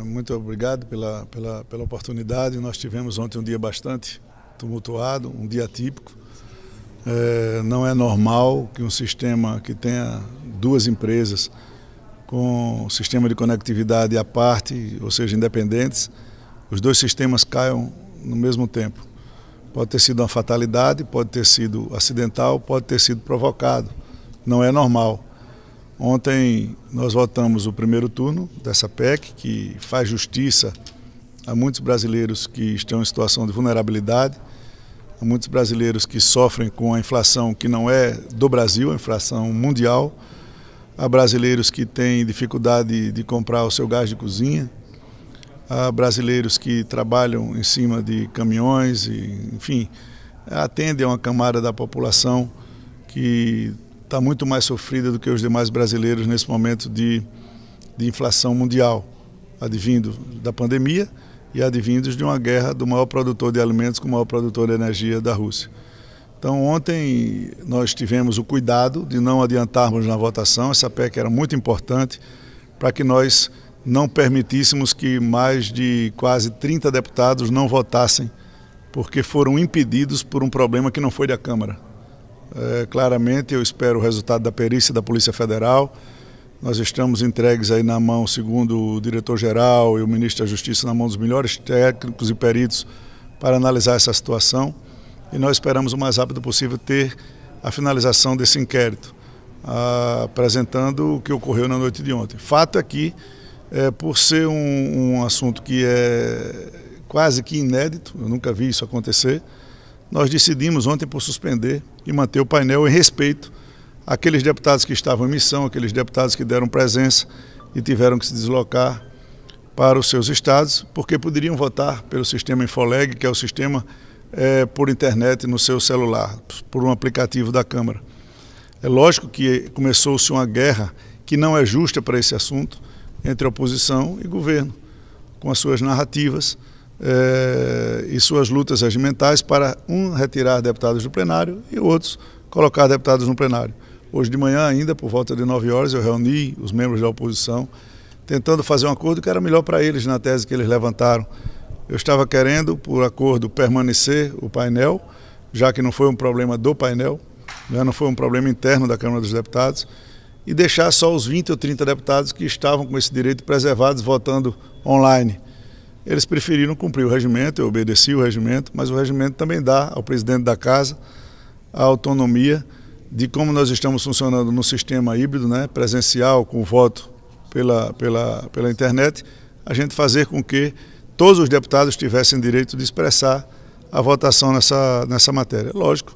Muito obrigado pela oportunidade. Nós tivemos ontem um dia bastante tumultuado, um dia atípico. Não é normal que um sistema que tenha duas empresas com sistema de conectividade à parte, ou seja, independentes, os dois sistemas caiam no mesmo tempo. Pode ter sido uma fatalidade, pode ter sido acidental, pode ter sido provocado. Não é normal. Ontem nós votamos o primeiro turno dessa PEC, que faz justiça a muitos brasileiros que estão em situação de vulnerabilidade, a muitos brasileiros que sofrem com a inflação que não é do Brasil, a inflação mundial, a brasileiros que têm dificuldade de comprar o seu gás de cozinha, a brasileiros que trabalham em cima de caminhões, enfim, atendem a uma camada da população que está muito mais sofrida do que os demais brasileiros nesse momento de inflação mundial, advindo da pandemia e advindos de uma guerra do maior produtor de alimentos com o maior produtor de energia da Rússia. Então ontem nós tivemos o cuidado de não adiantarmos na votação. Essa PEC era muito importante para que nós não permitíssemos que mais de quase 30 deputados não votassem, porque foram impedidos por um problema que não foi da Câmara. Claramente eu espero o resultado da perícia da Polícia Federal. Nós estamos entregues aí na mão, segundo o diretor-geral e o ministro da Justiça, na mão dos melhores técnicos e peritos para analisar essa situação. E nós esperamos o mais rápido possível ter a finalização desse inquérito, apresentando o que ocorreu na noite de ontem. Fato é que, por ser um assunto que é quase que inédito, eu nunca vi isso acontecer, nós decidimos ontem por suspender e manter o painel em respeito àqueles deputados que estavam em missão, aqueles deputados que deram presença e tiveram que se deslocar para os seus estados, porque poderiam votar pelo sistema Infoleg, que é o sistema por internet no seu celular, por um aplicativo da Câmara. É lógico que começou-se uma guerra que não é justa para esse assunto entre oposição e governo, com as suas narrativas e suas lutas regimentais para retirar deputados do plenário e outros colocar deputados no plenário. Hoje de manhã ainda, por volta de 9 horas, eu reuni os membros da oposição, tentando fazer um acordo que era melhor para eles na tese que eles levantaram. Eu estava querendo, por acordo, permanecer o painel, já que não foi um problema do painel, não foi um problema interno da Câmara dos Deputados, e deixar só os 20 ou 30 deputados que estavam com esse direito preservados votando online. Eles preferiram cumprir o regimento, eu obedeci o regimento, mas o regimento também dá ao presidente da casa a autonomia de como nós estamos funcionando no sistema híbrido, presencial, com voto pela internet, a gente fazer com que todos os deputados tivessem direito de expressar a votação nessa matéria. Lógico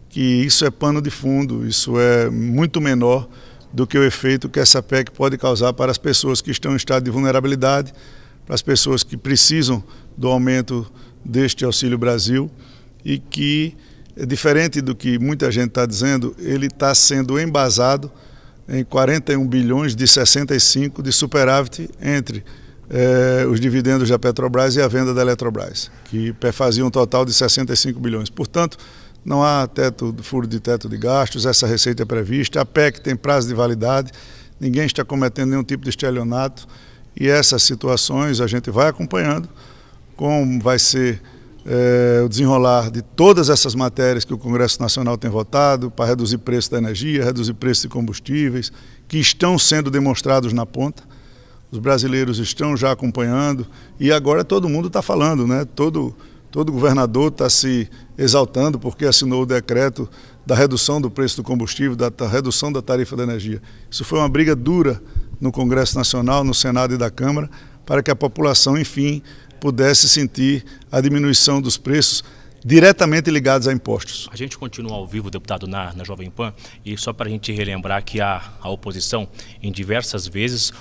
que isso é pano de fundo, isso é muito menor do que o efeito que essa PEC pode causar para as pessoas que estão em estado de vulnerabilidade, para as pessoas que precisam do aumento deste Auxílio Brasil e que, diferente do que muita gente está dizendo, ele está sendo embasado em 41 bilhões de 65 de superávit entre os dividendos da Petrobras e a venda da Eletrobras, que fazia um total de 65 bilhões. Portanto, não há furo de teto de gastos, essa receita é prevista, a PEC tem prazo de validade, ninguém está cometendo nenhum tipo de estelionato e essas situações a gente vai acompanhando, como vai ser o desenrolar de todas essas matérias que o Congresso Nacional tem votado para reduzir preço da energia, reduzir preço de combustíveis, que estão sendo demonstrados na ponta. Os brasileiros estão já acompanhando e agora todo mundo está falando, Todo governador está se exaltando porque assinou o decreto da redução do preço do combustível, da redução da tarifa da energia. Isso foi uma briga dura no Congresso Nacional, no Senado e da Câmara, para que a população, enfim, pudesse sentir a diminuição dos preços diretamente ligados a impostos. A gente continua ao vivo, deputado, na Jovem Pan, e só para a gente relembrar que a oposição, em diversas vezes,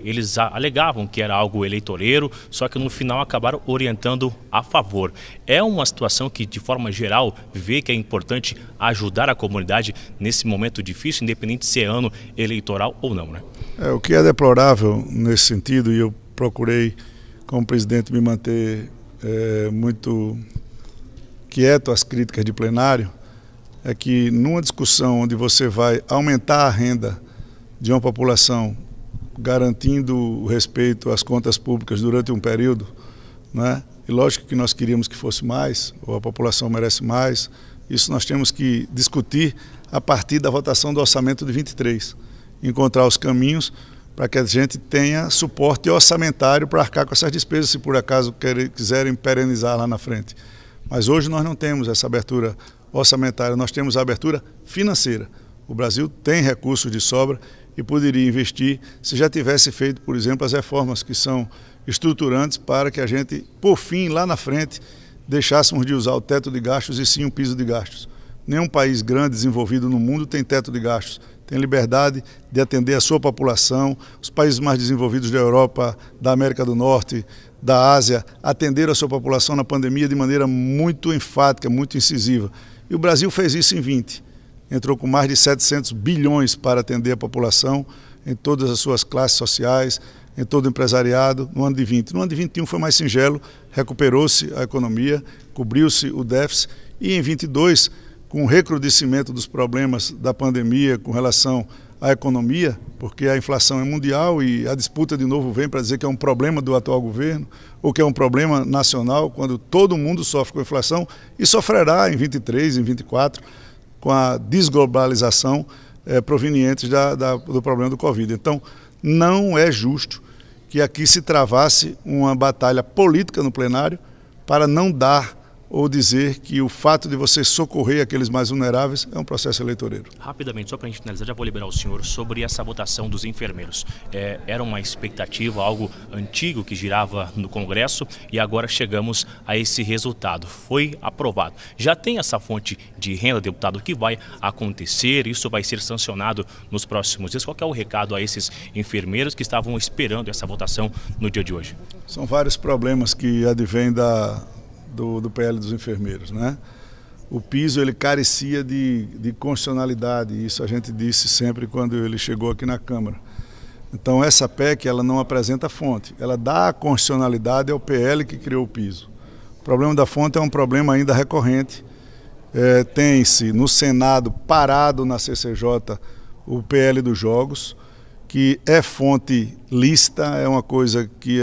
eles alegavam que era algo eleitoreiro, só que no final acabaram orientando a favor. É uma situação que, de forma geral, vê que é importante ajudar a comunidade nesse momento difícil, independente se é ano eleitoral ou não, O que é deplorável nesse sentido, e eu procurei, como presidente, me manter muito quieto às críticas de plenário, é que numa discussão onde você vai aumentar a renda de uma população garantindo o respeito às contas públicas durante um período, né? E lógico que nós queríamos que fosse mais, ou a população merece mais. Isso nós temos que discutir a partir da votação do orçamento de 23, encontrar os caminhos para que a gente tenha suporte orçamentário para arcar com essas despesas, se por acaso quiserem perenizar lá na frente. Mas hoje nós não temos essa abertura orçamentária, nós temos a abertura financeira. O Brasil tem recursos de sobra e poderia investir se já tivesse feito, por exemplo, as reformas que são estruturantes para que a gente, por fim, lá na frente, deixássemos de usar o teto de gastos e sim um piso de gastos. Nenhum país grande, desenvolvido no mundo, tem teto de gastos. Tem liberdade de atender a sua população. Os países mais desenvolvidos da Europa, da América do Norte, da Ásia, atenderam a sua população na pandemia de maneira muito enfática, muito incisiva. E o Brasil fez isso em 20. Entrou com mais de 700 bilhões para atender a população em todas as suas classes sociais, em todo o empresariado, no ano de 20. No ano de 21 foi mais singelo, recuperou-se a economia, cobriu-se o déficit e em 22, com o recrudescimento dos problemas da pandemia com relação à economia, porque a inflação é mundial e a disputa de novo vem para dizer que é um problema do atual governo ou que é um problema nacional, quando todo mundo sofre com a inflação e sofrerá em 23, em 24, com a desglobalização provenientes do problema do Covid. Então, não é justo que aqui se travasse uma batalha política no plenário para não dar ou dizer que o fato de você socorrer aqueles mais vulneráveis é um processo eleitoreiro. Rapidamente, só para a gente finalizar, já vou liberar o senhor sobre essa votação dos enfermeiros. Era uma expectativa, algo antigo que girava no Congresso e agora chegamos a esse resultado. Foi aprovado. Já tem essa fonte de renda, deputado, que vai acontecer, isso vai ser sancionado nos próximos dias. Qual que é o recado a esses enfermeiros que estavam esperando essa votação no dia de hoje? São vários problemas que advêm do PL dos enfermeiros, né? O piso ele carecia de constitucionalidade, isso a gente disse sempre quando ele chegou aqui na Câmara. Então essa PEC ela não apresenta fonte, ela dá a constitucionalidade ao PL que criou o piso. O problema da fonte é um problema ainda recorrente, tem-se no Senado parado na CCJ o PL dos jogos, que é fonte lícita, é uma coisa que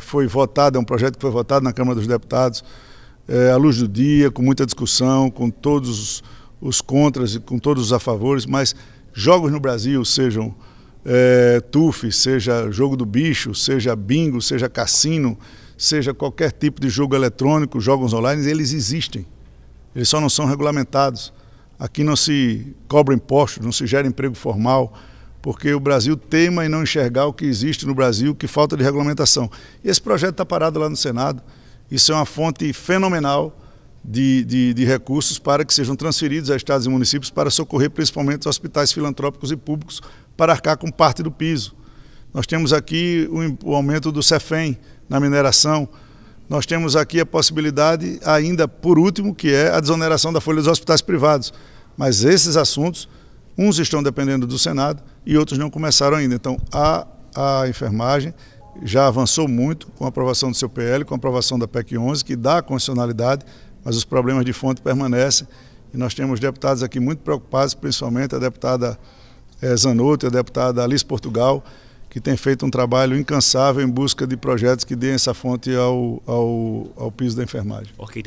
foi votada, é um projeto que foi votado na Câmara dos Deputados, à luz do dia, com muita discussão, com todos os contras e com todos os a favores, mas jogos no Brasil, sejam TUF, seja jogo do bicho, seja bingo, seja cassino, seja qualquer tipo de jogo eletrônico, jogos online, eles existem, eles só não são regulamentados. Aqui não se cobra impostos, não se gera emprego formal, porque o Brasil teima em não enxergar o que existe no Brasil, que falta de regulamentação. E esse projeto está parado lá no Senado. Isso é uma fonte fenomenal de recursos para que sejam transferidos a estados e municípios para socorrer principalmente os hospitais filantrópicos e públicos para arcar com parte do piso. Nós temos aqui o aumento do CEFEM na mineração. Nós temos aqui a possibilidade ainda, por último, que é a desoneração da folha dos hospitais privados. Mas esses assuntos, uns estão dependendo do Senado e outros não começaram ainda. Então, a enfermagem já avançou muito com a aprovação do seu PL, com a aprovação da PEC 11, que dá a constitucionalidade, mas os problemas de fonte permanecem. E nós temos deputados aqui muito preocupados, principalmente a deputada Zanotto e a deputada Alice Portugal, que tem feito um trabalho incansável em busca de projetos que deem essa fonte ao piso da enfermagem. Ok.